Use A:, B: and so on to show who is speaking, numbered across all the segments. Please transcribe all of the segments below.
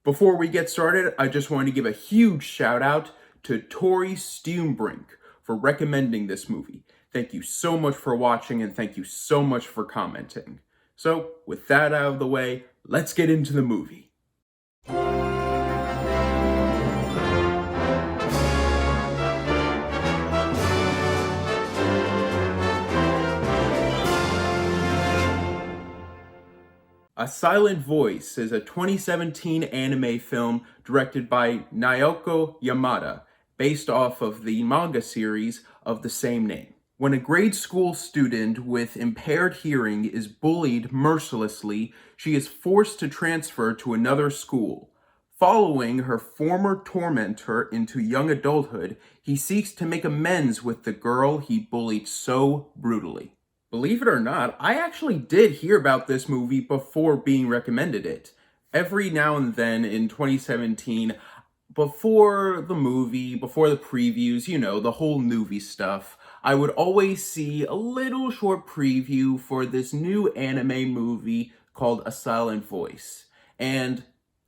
A: Before we get started, I just want to give a huge shout out to Tori Steumbrink for recommending this movie. Thank you so much for watching and thank you so much for commenting. So, with that out of the way, let's get into the movie. A Silent Voice is a 2017 anime film directed by Naoko Yamada, based off of the manga series of the same name. When a grade school student with impaired hearing is bullied mercilessly, she is forced to transfer to another school. Following her former tormentor into young adulthood, he seeks to make amends with the girl he bullied so brutally. Believe it or not, I actually did hear about this movie before being recommended it. Every now and then in 2017, before the movie, before the previews, the whole movie stuff, I would always see a little short preview for this new anime movie called A Silent Voice. And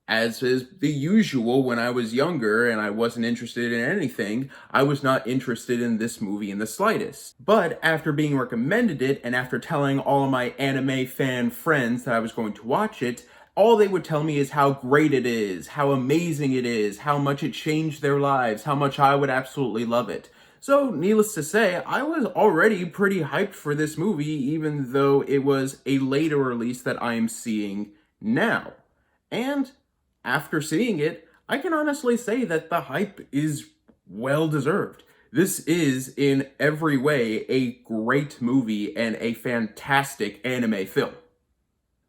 A: as is the usual when I was younger and I wasn't interested in anything, I was not interested in this movie in the slightest. But after being recommended it and after telling all of my anime fan friends that I was going to watch it, all they would tell me is how great it is, how amazing it is, how much it changed their lives, how much I would absolutely love it. So, needless to say, I was already pretty hyped for this movie, even though it was a later release that I am seeing now. And after seeing it, I can honestly say that the hype is well deserved. This is, in every way, a great movie and a fantastic anime film.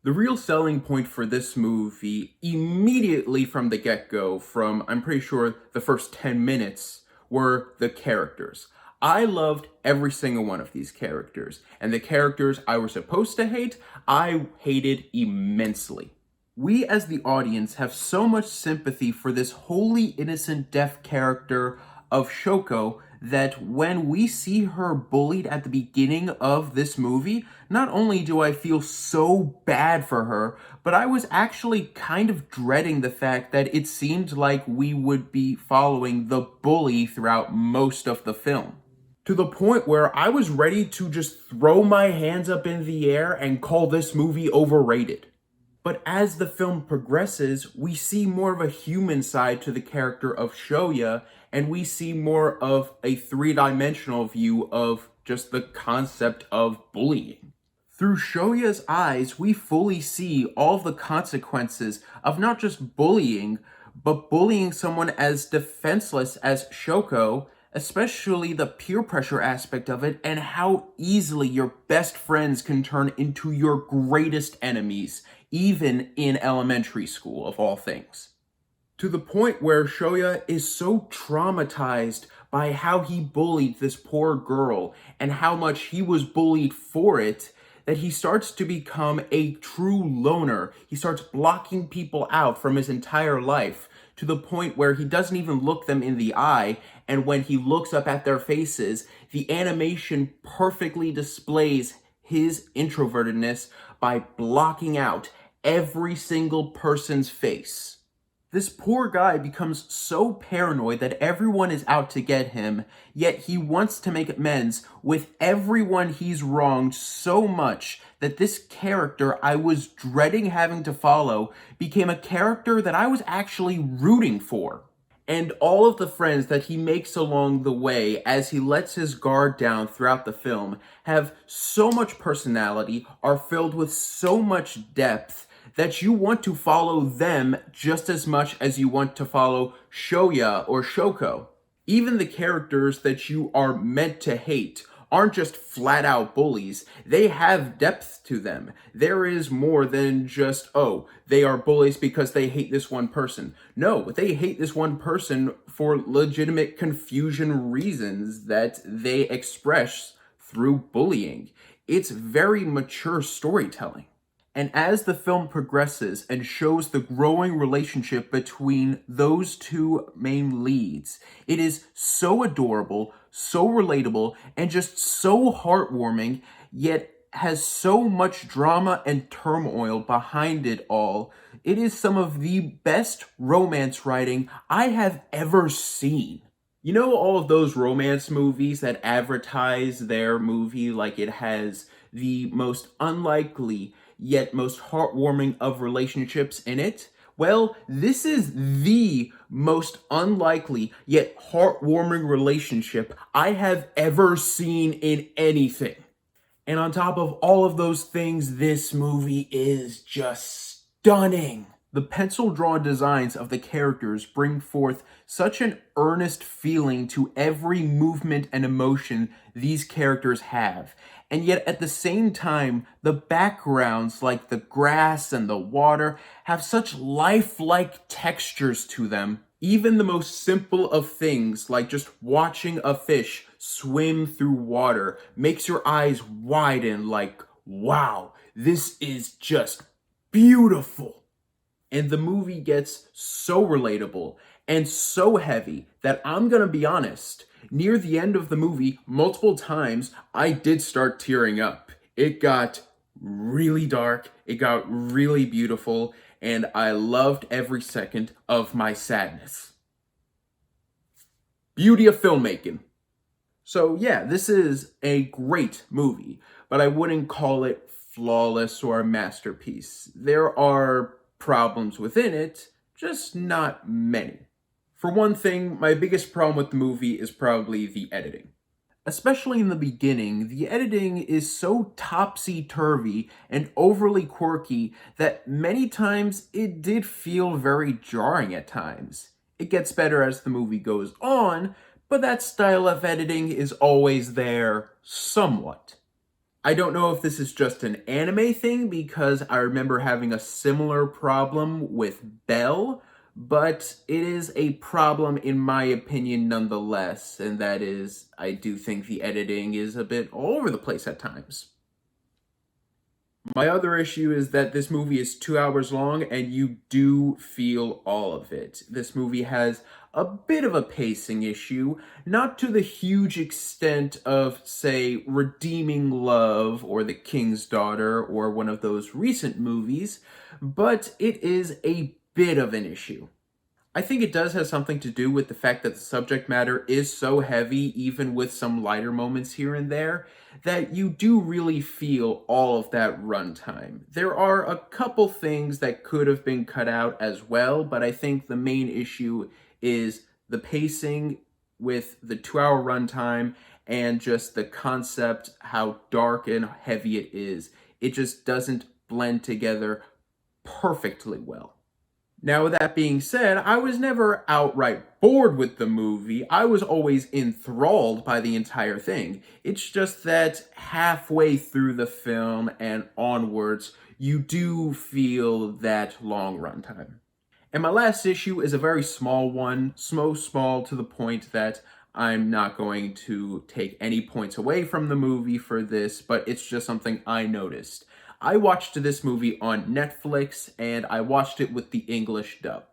A: The real selling point for this movie, immediately from the get-go, from, I'm pretty sure, the first 10 minutes, were the characters. I loved every single one of these characters, and the characters I was supposed to hate, I hated immensely. We as the audience have so much sympathy for this wholly innocent deaf character of Shoko that when we see her bullied at the beginning of this movie, not only do I feel so bad for her, but I was actually kind of dreading the fact that it seemed like we would be following the bully throughout most of the film. To the point where I was ready to just throw my hands up in the air and call this movie overrated. But as the film progresses, we see more of a human side to the character of Shoya, and we see more of a three-dimensional view of just the concept of bullying. Through Shoya's eyes, we fully see all of the consequences of not just bullying, but bullying someone as defenseless as Shoko, especially the peer pressure aspect of it, and how easily your best friends can turn into your greatest enemies, even in elementary school, of all things. To the point where Shoya is so traumatized by how he bullied this poor girl, and how much he was bullied for it, that he starts to become a true loner. He starts blocking people out from his entire life, to the point where he doesn't even look them in the eye, and when he looks up at their faces, the animation perfectly displays his introvertedness by blocking out every single person's face. This poor guy becomes so paranoid that everyone is out to get him, yet he wants to make amends with everyone he's wronged so much that this character I was dreading having to follow became a character that I was actually rooting for. And all of the friends that he makes along the way as he lets his guard down throughout the film have so much personality, are filled with so much depth, that you want to follow them just as much as you want to follow Shoya or Shoko. Even the characters that you are meant to hate aren't just flat out bullies. They have depth to them. There is more than just, oh, they are bullies because they hate this one person. No, they hate this one person for legitimate confusion reasons that they express through bullying. It's very mature storytelling. And as the film progresses and shows the growing relationship between those two main leads, it is so adorable, so relatable, and just so heartwarming, yet has so much drama and turmoil behind it all. It is some of the best romance writing I have ever seen. You know, all of those romance movies that advertise their movie like it has the most unlikely yet most heartwarming of relationships in it? Well, this is the most unlikely yet heartwarming relationship I have ever seen in anything. And on top of all of those things, this movie is just stunning. The pencil drawn designs of the characters bring forth such an earnest feeling to every movement and emotion these characters have. And yet at the same time, the backgrounds like the grass and the water have such lifelike textures to them. Even the most simple of things, like just watching a fish swim through water, makes your eyes widen like, wow, this is just beautiful. And the movie gets so relatable and so heavy that I'm gonna be honest, near the end of the movie, multiple times, I did start tearing up. It got really dark, it got really beautiful, and I loved every second of my sadness. Beauty of filmmaking. So yeah, this is a great movie, but I wouldn't call it flawless or a masterpiece. There are problems within it, just not many. For one thing, my biggest problem with the movie is probably the editing. Especially in the beginning, the editing is so topsy-turvy and overly quirky that many times it did feel very jarring at times. It gets better as the movie goes on, but that style of editing is always there somewhat. I don't know if this is just an anime thing because I remember having a similar problem with Belle, but it is a problem in my opinion nonetheless, and that is, I do think the editing is a bit all over the place at times. My other issue is that this movie is 2 hours long and you do feel all of it. This movie has a bit of a pacing issue, not to the huge extent of, say, Redeeming Love or The King's Daughter or one of those recent movies, but it is a bit of an issue. I think it does have something to do with the fact that the subject matter is so heavy, even with some lighter moments here and there, that you do really feel all of that runtime. There are a couple things that could have been cut out as well, but I think the main issue is the pacing with the 2-hour runtime and just the concept, how dark and heavy it is. It just doesn't blend together perfectly well. Now, with that being said, I was never outright bored with the movie. I was always enthralled by the entire thing. It's just that halfway through the film and onwards, you do feel that long runtime. And my last issue is a very small one, so small to the point that I'm not going to take any points away from the movie for this, but it's just something I noticed. I watched this movie on Netflix, and I watched it with the English dub.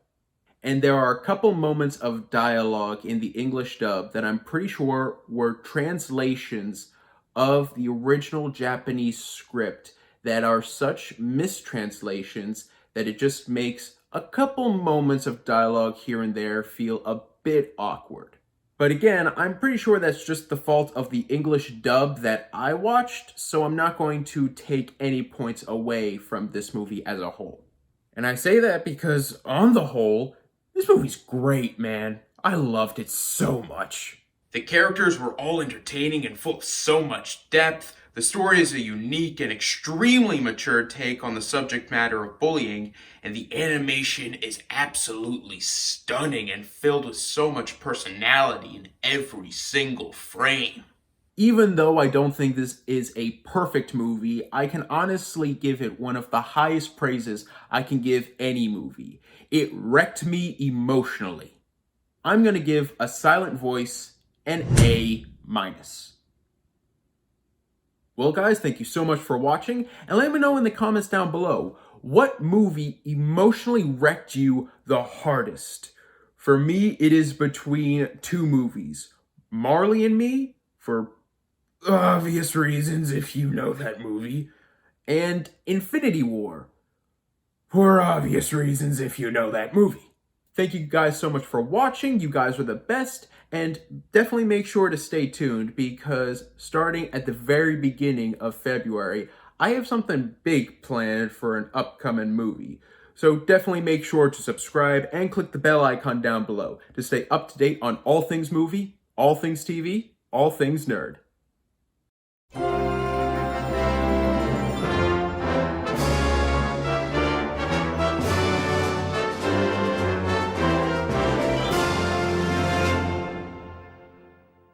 A: And there are a couple moments of dialogue in the English dub that I'm pretty sure were translations of the original Japanese script that are such mistranslations that it just makes a couple moments of dialogue here and there feel a bit awkward. But again, I'm pretty sure that's just the fault of the English dub that I watched, so I'm not going to take any points away from this movie as a whole. And I say that because, on the whole, this movie's great, man. I loved it so much. The characters were all entertaining and full of so much depth. The story is a unique and extremely mature take on the subject matter of bullying, and the animation is absolutely stunning and filled with so much personality in every single frame. Even though I don't think this is a perfect movie, I can honestly give it one of the highest praises I can give any movie. It wrecked me emotionally. I'm gonna give A Silent Voice an A-. Well, guys, thank you so much for watching, and let me know in the comments down below, what movie emotionally wrecked you the hardest? For me, it is between two movies. Marley and Me, for Obvious Reasons, if you know that movie, and Infinity War, for obvious reasons, if you know that movie. Thank you guys so much for watching. You guys are the best, and definitely make sure to stay tuned because starting at the very beginning of February, I have something big planned for an upcoming movie. So definitely make sure to subscribe and click the bell icon down below to stay up to date on all things movie, all things TV, all things nerd.